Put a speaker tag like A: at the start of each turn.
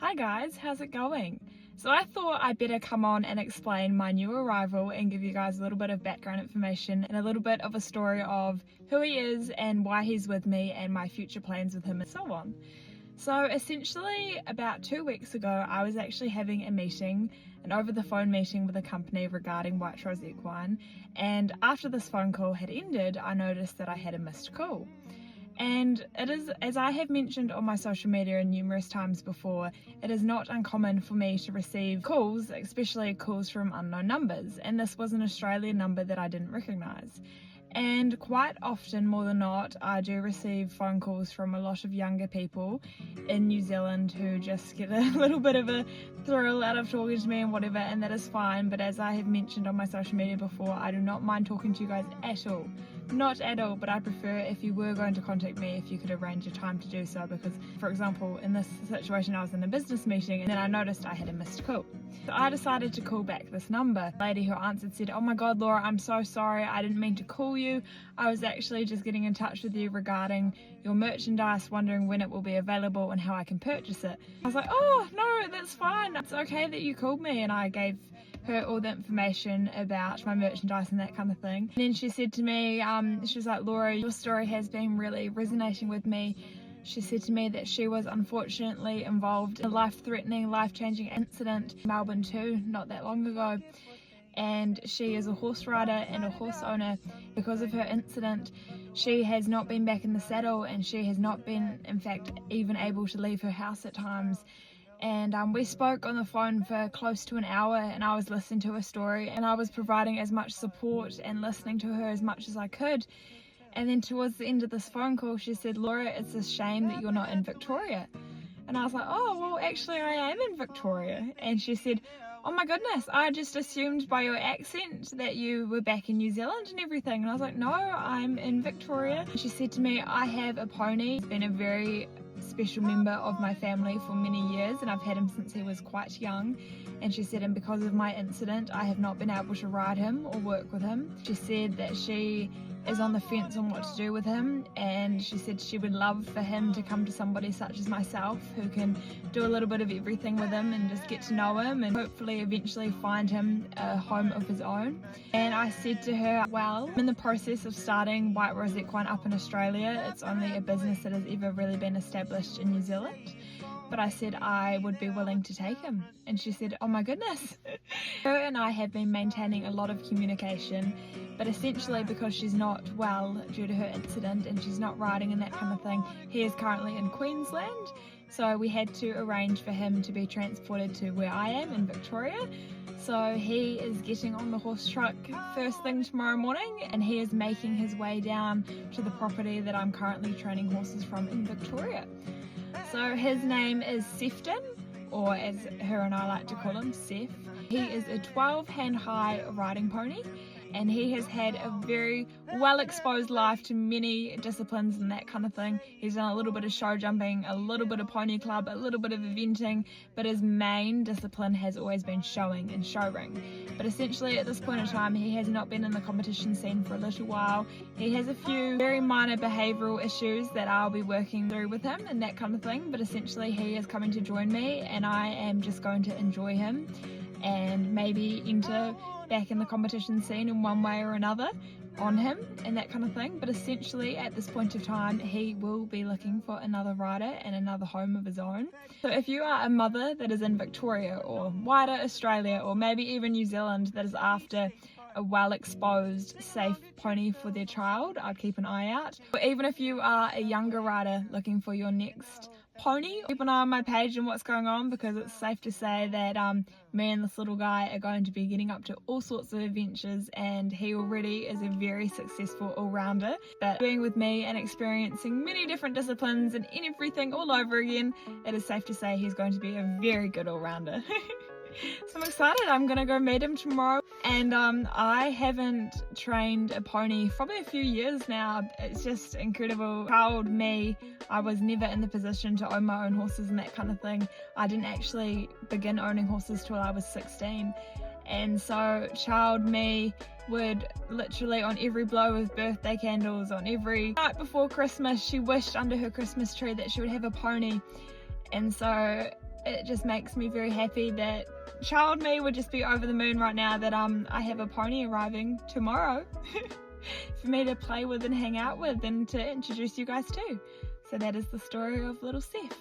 A: Hi guys, how's it going? So I thought I'd better come on and explain my new arrival and give you guys a little bit of background information and a little bit of a story of who he is and why he's with me and my future plans with him and so on. So essentially about 2 weeks ago I was actually having a meeting, an over the phone meeting with a company regarding White Rose Equine, and after this phone call had ended I noticed that I had a missed call. And it is, as I have mentioned on my social media numerous times before, it is not uncommon for me to receive calls, especially calls from unknown numbers, and this was an Australian number that I didn't recognise. And quite often, more than not, I do receive phone calls from a lot of younger people in New Zealand who just get a little bit of a thrill out of talking to me and whatever, and that is fine. But as I have mentioned on my social media before, I do not mind talking to you guys at all. Not at all, but I prefer if you were going to contact me if you could arrange a time to do so, because for example in this situation I was in a business meeting and then I noticed I had a missed call. So I decided to call back this number. The lady who answered said, "Oh my god Laura, I'm so sorry, I didn't mean to call you. I was actually just getting in touch with you regarding your merchandise, wondering when it will be available and how I can purchase it." I was like, "Oh no, that's fine, it's okay that you called me," and I gave her all the information about my merchandise and that kind of thing. And then she said to me, she was like, "Laura, your story has been really resonating with me." She said to me that she was unfortunately involved in a life-threatening, life-changing incident in Melbourne too, not that long ago. And she is a horse rider and a horse owner. Because of her incident, she has not been back in the saddle and she has not been, in fact, even able to leave her house at times. And we spoke on the phone for close to an hour and I was listening to her story and I was providing as much support and listening to her as much as I could. And then towards the end of this phone call she said, "Laura, it's a shame that you're not in Victoria." And I was like, "Oh, well actually I am in Victoria." And she said, "Oh my goodness, I just assumed by your accent that you were back in New Zealand and everything." And I was like, "No, I'm in Victoria." And she said to me, "I have a pony. He's been a very special member of my family for many years and I've had him since he was quite young." And she said, "And because of my incident I have not been able to ride him or work with him." She said that she is on the fence on what to do with him, and she said she would love for him to come to somebody such as myself who can do a little bit of everything with him and just get to know him and hopefully eventually find him a home of his own. And I said to her, "Well, I'm in the process of starting White Rose Equine up in Australia. It's only a business that has ever really been established in New Zealand. But I said I would be willing to take him." And she said, "Oh my goodness." Her and I have been maintaining a lot of communication, but essentially because she's not well due to her incident and she's not riding and that kind of thing, he is currently in Queensland. So we had to arrange for him to be transported to where I am in Victoria. So he is getting on the horse truck first thing tomorrow morning and he is making his way down to the property that I'm currently training horses from in Victoria. So his name is Sefton, or as her and I like to call him, Sef. He is a 12-hand high riding pony and he has had a very well exposed life to many disciplines and that kind of thing. He's done a little bit of show jumping, a little bit of pony club, a little bit of eventing, but his main discipline has always been showing and show ring. But essentially at this point in time he has not been in the competition scene for a little while. He has a few very minor behavioural issues that I'll be working through with him and that kind of thing, but essentially he is coming to join me and I am just going to enjoy him and maybe enter back in the competition scene in one way or another on him and that kind of thing. But essentially at this point of time he will be looking for another rider and another home of his own. So if you are a mother that is in Victoria or wider Australia or maybe even New Zealand that is after a well exposed safe pony for their child, I'd keep an eye out. Or even if you are a younger rider looking for your next pony, keep an eye on my page and what's going on, because it's safe to say that me and this little guy are going to be getting up to all sorts of adventures, and he already is a very successful all-rounder. But being with me and experiencing many different disciplines and everything all over again, it is safe to say he's going to be a very good all-rounder. So I'm excited. I'm gonna go meet him tomorrow, and I haven't trained a pony for probably a few years now. It's just incredible. Child me, I was never in the position to own my own horses and that kind of thing. I didn't actually begin owning horses till I was 16, and so child me would literally on every blow of birthday candles, on every night before Christmas, she wished under her Christmas tree that she would have a pony. And so it just makes me very happy that child me would just be over the moon right now that I have a pony arriving tomorrow for me to play with and hang out with and to introduce you guys to. So that is the story of little Seth.